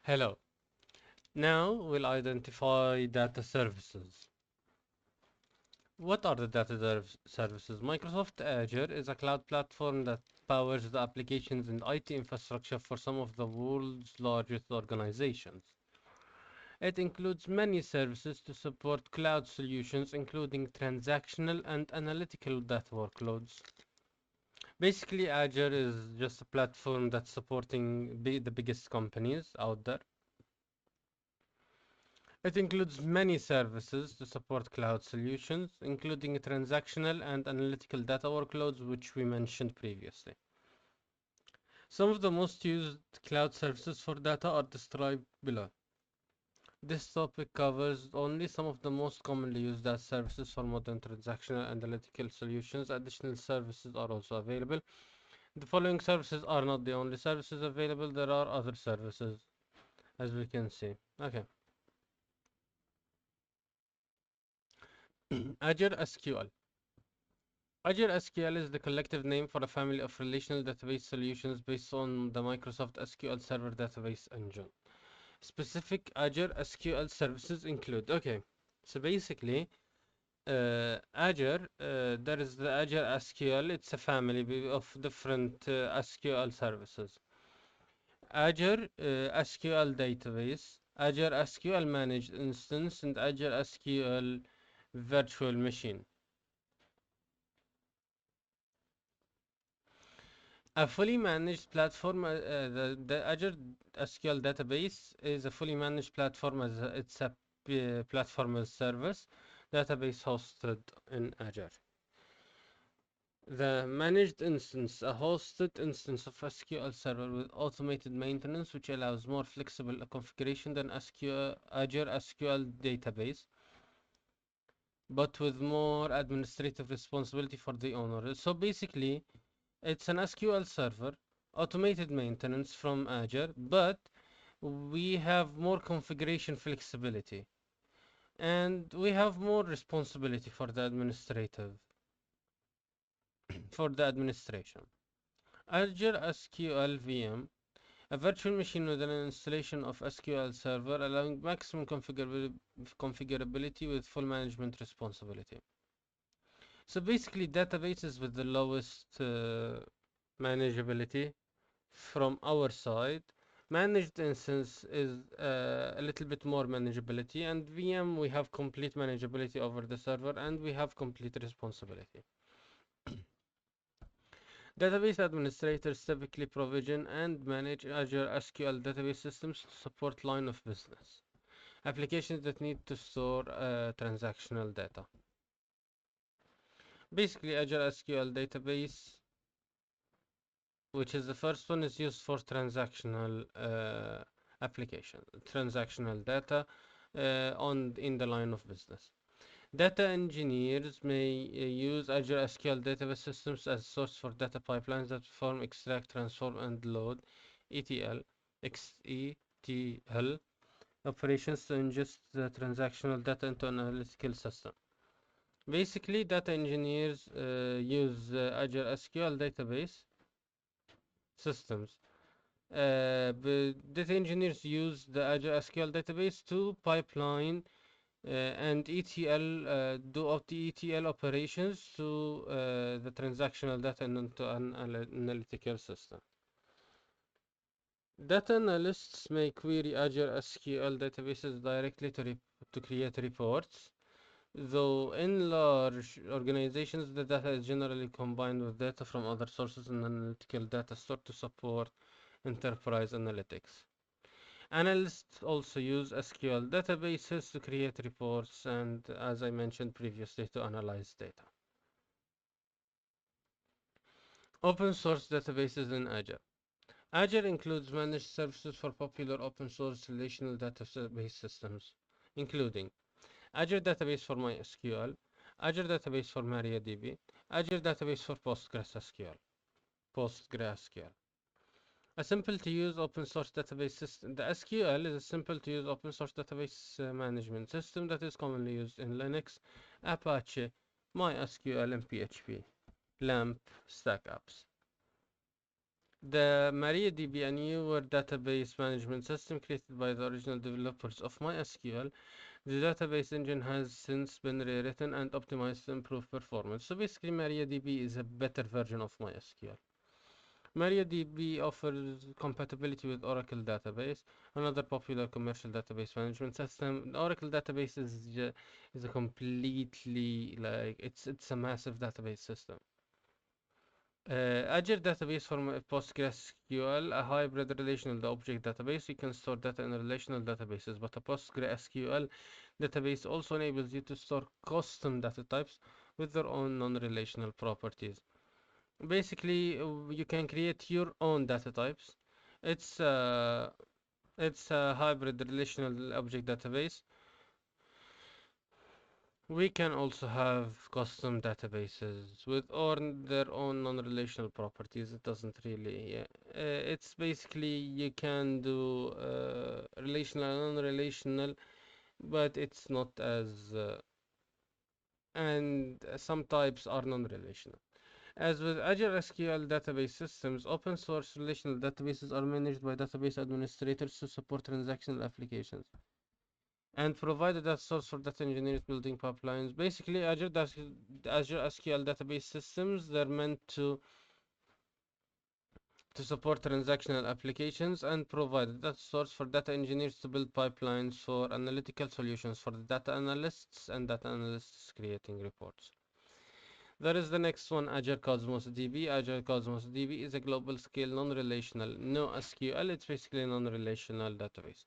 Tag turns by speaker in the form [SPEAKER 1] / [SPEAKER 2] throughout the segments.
[SPEAKER 1] Hello. Now we'll identify data services. What are the services? Microsoft Azure is a cloud platform that powers the applications and IT infrastructure for some of the world's largest organizations. It includes many services to support cloud solutions, including transactional and analytical data workloads. Basically, Azure is just a platform that's supporting the biggest companies out there. It includes many services to support cloud solutions, including transactional and analytical data workloads, which we mentioned previously. Some of the most used cloud services for data are described below. This topic covers only some of the most commonly used data services for modern transactional analytical solutions. Additional services are also available. The following services are not the only services available, there are other services, as we can see. Okay. Azure SQL. Azure SQL is the collective name for a family of relational database solutions based on the Microsoft SQL Server database engine. Specific Azure SQL services include, okay, so basically, there is the Azure SQL, it's a family of different SQL services. Azure SQL Database, Azure SQL Managed Instance, and Azure SQL Virtual Machine. A fully managed platform, the Azure SQL database is a fully managed platform as it's a platform as service database hosted in Azure. The managed instance, a hosted instance of SQL Server with automated maintenance, which allows more flexible configuration than Azure SQL database, but with more administrative responsibility for the owner. So basically, it's an SQL server, automated maintenance from Azure, but we have more configuration flexibility and we have more responsibility for the for the administration. Azure SQL VM, a virtual machine with an installation of SQL Server allowing maximum configurability with full management responsibility. So basically, databases with the lowest manageability from our side. Managed instance is a little bit more manageability, and VM we have complete manageability over the server and we have complete responsibility. Database administrators typically provision and manage Azure SQL database systems to support line of business. Applications that need to store transactional data. Basically, Azure SQL database, which is the first one, is used for transactional application, transactional data on in the line of business. Data engineers may use Azure SQL database systems as source for data pipelines that perform extract, transform, and load ETL, XETL operations to ingest the transactional data into an analytical system. Basically, data engineers use Azure SQL database systems. Data engineers use the Azure SQL database to pipeline and ETL do of the ETL operations to the transactional data into an analytical system. Data analysts may query Azure SQL databases directly to create reports, though in large organizations the data is generally combined with data from other sources and analytical data stored to support enterprise analytics. Analysts also use SQL databases to create reports and, as I mentioned previously, to analyze data. Open source databases in Azure. Azure includes managed services for popular open source relational database systems, including Azure Database for MySQL, Azure Database for MariaDB, Azure Database for PostgreSQL. A simple to use open source database system. The SQL is a simple to use open source database management system that is commonly used in Linux, Apache, MySQL, and PHP, LAMP, stack apps. The MariaDB, a newer database management system created by the original developers of MySQL, the database engine has since been rewritten and optimized to improve performance. So basically, MariaDB is a better version of MySQL. MariaDB offers compatibility with Oracle database, another popular commercial database management system. The Oracle database is a completely like it's a massive database system. Azure database from PostgreSQL, a hybrid relational object database. You can store data in relational databases, but a PostgreSQL database also enables you to store custom data types with their own non-relational properties. Basically, you can create your own data types. It's uh, it's a hybrid relational object database. We can also have custom databases with their own non-relational properties. It doesn't really, yeah. It's basically you can do relational and non-relational, but it's not as and some types are non-relational. As with Azure SQL database systems, open source relational databases are managed by database administrators to support transactional applications and provide a data source for data engineers building pipelines. Basically, Azure SQL database systems, they're meant to support transactional applications and provide a data source for data engineers to build pipelines for analytical solutions for the data analysts and data analysts creating reports. There is the next one, Azure Cosmos DB. Azure Cosmos DB is a global scale non-relational, no SQL. It's basically a non-relational database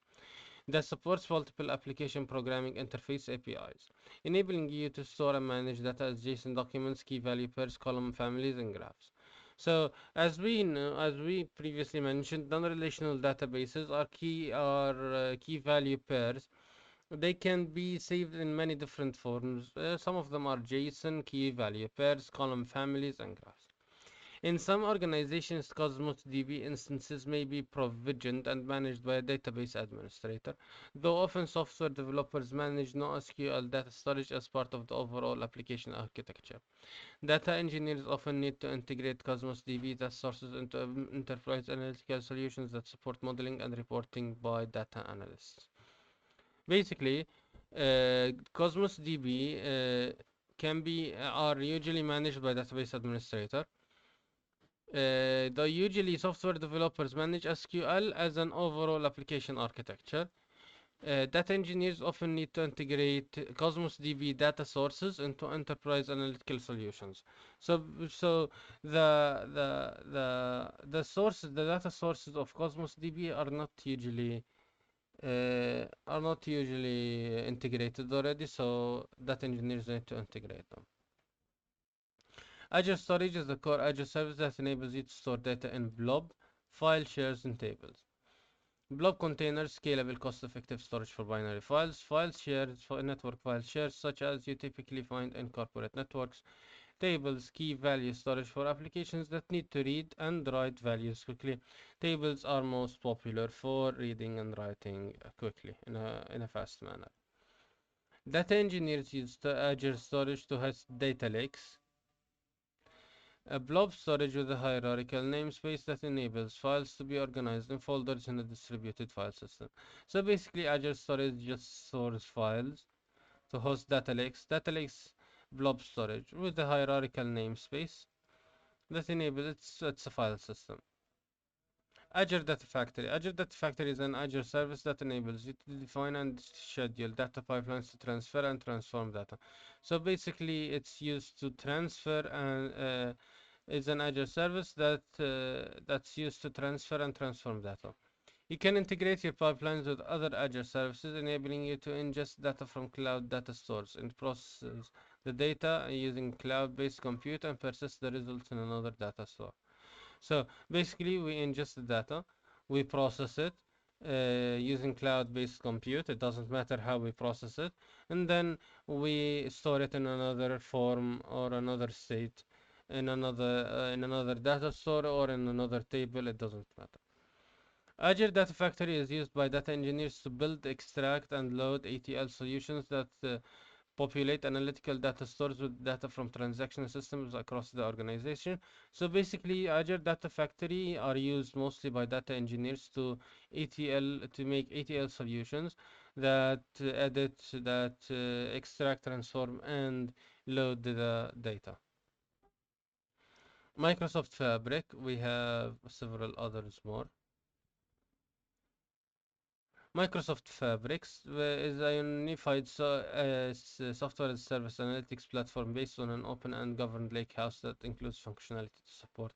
[SPEAKER 1] that supports multiple application programming interface APIs, enabling you to store and manage data as JSON documents, key value pairs, column families, and graphs. So, as we know, as we previously mentioned, non-relational databases are key value pairs. They can be saved in many different forms. Some of them are JSON, key value pairs, column families, and graphs. In some organizations, Cosmos DB instances may be provisioned and managed by a database administrator, though often software developers manage NoSQL data storage as part of the overall application architecture. Data engineers often need to integrate Cosmos DB data sources into enterprise analytical solutions that support modeling and reporting by data analysts. Basically, Cosmos DB can be are usually managed by database administrator. The usually software developers manage SQL as an overall application architecture. Data engineers often need to integrate Cosmos DB data sources into enterprise analytical solutions. So the data sources of Cosmos DB are not usually integrated already, so data engineers need to integrate them. Azure Storage is the core Azure service that enables you to store data in blob, file shares, and tables. Blob containers, scalable, cost-effective storage for binary files. File shares for network file shares, such as you typically find in corporate networks. Tables, key value storage for applications that need to read and write values quickly. Tables are most popular for reading and writing quickly in a fast manner. Data engineers use the Azure storage to host data lakes, a blob storage with a hierarchical namespace that enables files to be organized in folders in a distributed file system. So basically, Azure Storage just stores files to host data lakes. Data lakes blob storage with a hierarchical namespace that enables it's a file system. Azure Data Factory. Azure Data Factory is an Azure service that enables you to define and schedule data pipelines to transfer and transform data. So basically, it's used to transfer and is an Azure service that's used to transfer and transform data. You can integrate your pipelines with other Azure services, enabling you to ingest data from cloud data stores and process the data using cloud-based compute and persist the results in another data store. So basically, we ingest the data, we process it using cloud-based compute. It doesn't matter how we process it, and then we store it in another form or another state, in another data store or in another table. It doesn't matter. Azure Data Factory is used by data engineers to build, extract, and load ETL solutions that populate analytical data stores with data from transaction systems across the organization. So basically, Azure Data Factory are used mostly by data engineers to make ETL solutions that edit, that extract, transform, and load the data. Microsoft Fabric, we have several others more. Microsoft Fabrics is a unified software as a service analytics platform based on an open and governed lakehouse that includes functionality to support.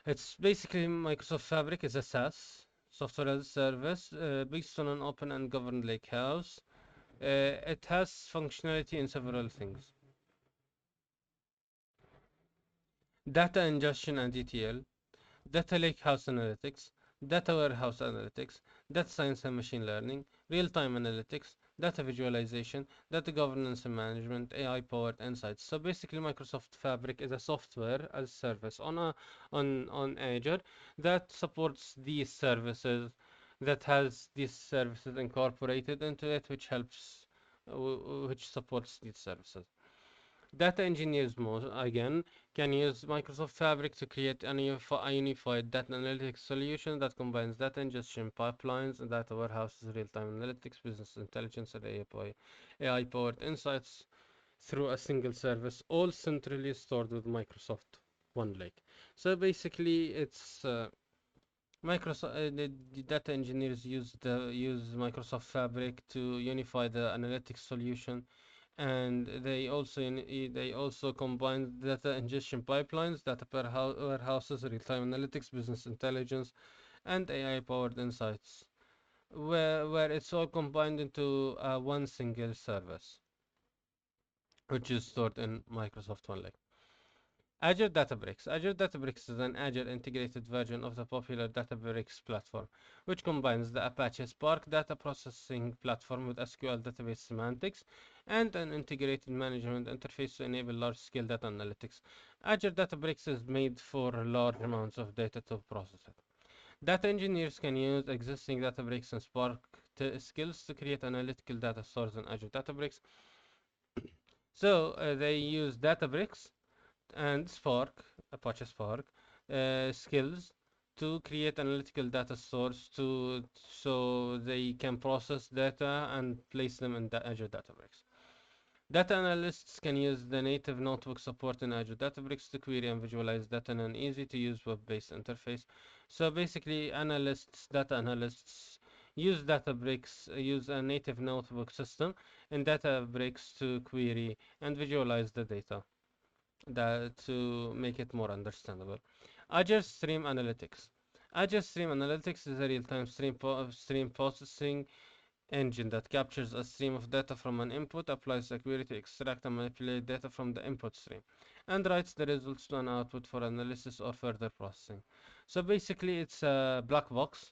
[SPEAKER 1] It's basically Microsoft Fabric is a SaaS, software as a service, based on an open and governed lakehouse. It has functionality in several things: data ingestion and ETL, data lakehouse analytics, data warehouse analytics, data science and machine learning, real-time analytics, data visualization, data governance and management, AI-powered insights. So basically, Microsoft Fabric is a software as a service on Azure that supports these services, that has these services incorporated into it, which helps, which supports these services. Data engineers, again, can use Microsoft Fabric to create a unified data analytics solution that combines data ingestion pipelines and data warehouses, real-time analytics, business intelligence, and AI-powered insights through a single service, all centrally stored with Microsoft OneLake. So basically, it's the data engineers use Microsoft Fabric to unify the analytics solution, and they also combine data ingestion pipelines, data warehouses, real-time analytics, business intelligence, and AI-powered insights, where it's all combined into one single service, which is stored in Microsoft OneLake. Azure Databricks. Azure Databricks is an Azure integrated version of the popular Databricks platform, which combines the Apache Spark data processing platform with SQL database semantics and an integrated management interface to enable large-scale data analytics. Azure Databricks is made for large amounts of data to process it. Data engineers can use existing Databricks and Spark skills to create analytical data stores in Azure Databricks. So they use Databricks and Spark, Apache Spark, skills to create analytical data stores so they can process data and place them in the Azure Databricks. Data analysts can use the native notebook support in Azure Databricks to query and visualize data in an easy-to-use web-based interface. So basically, data analysts, use a native notebook system in Databricks to query and visualize the data to make it more understandable. Azure Stream Analytics. Azure Stream Analytics is a real-time stream processing engine that captures a stream of data from an input, applies a query to extract and manipulate data from the input stream, and writes the results to an output for analysis or further processing. So basically, it's a black box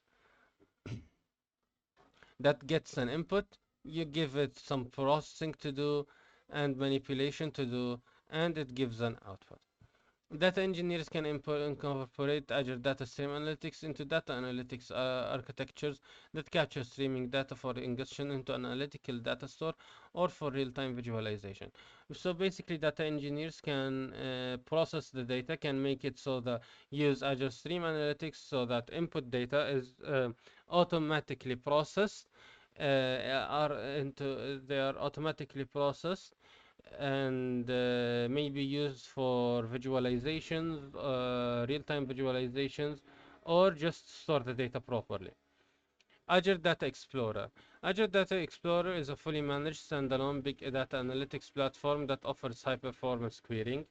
[SPEAKER 1] that gets an input, you give it some processing to do and manipulation to do, and it gives an output. Data engineers can incorporate Azure Data Stream Analytics into data analytics architectures that capture streaming data for ingestion into an analytical data store or for real-time visualization. So basically, data engineers can process the data, can make it so that use Azure Stream Analytics so that input data is automatically processed, they are automatically processed and maybe used for visualizations, real-time visualizations, or just store the data properly. Azure Data Explorer. Azure Data Explorer is a fully managed standalone big data analytics platform that offers high-performance querying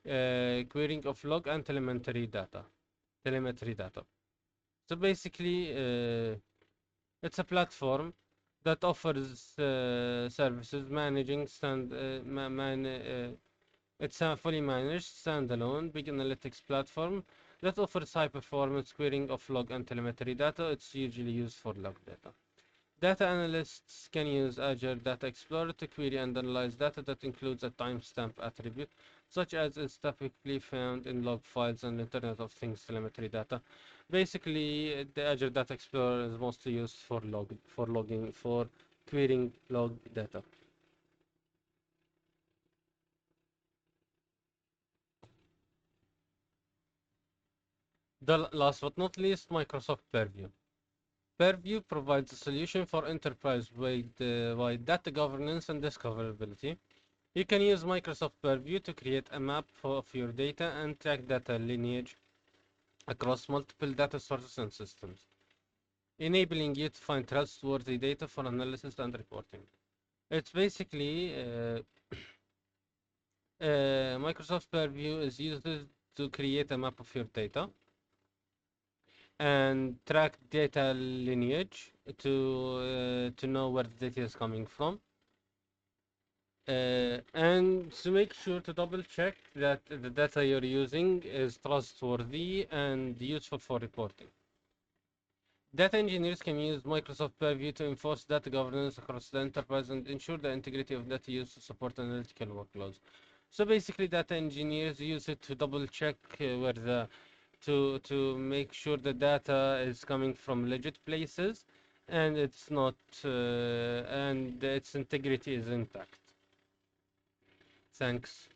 [SPEAKER 1] of log and telemetry data. So basically, it's a platform that offers services managing it's a fully managed standalone big analytics platform that offers high performance querying of log and telemetry data. It's usually used for log data. Data analysts can use Azure Data Explorer to query and analyze data that includes a timestamp attribute, such as is typically found in log files and Internet of Things telemetry data. Basically, the Azure Data Explorer is mostly used for logging, for querying log data. The last but not least, Microsoft Purview. Purview provides a solution for enterprise-wide data governance and discoverability. You can use Microsoft Purview to create a map of your data and track data lineage across multiple data sources and systems, enabling you to find trustworthy data for analysis and reporting. It's basically Microsoft Purview is used to create a map of your data and track data lineage to know where the data is coming from, and to make sure to double check that the data you're using is trustworthy and useful for reporting. Data engineers can use Microsoft Purview to enforce data governance across the enterprise and ensure the integrity of data used to support analytical workloads. So basically, data engineers use it to double check where the to make sure the data is coming from legit places and it's not and its integrity is intact. Thanks.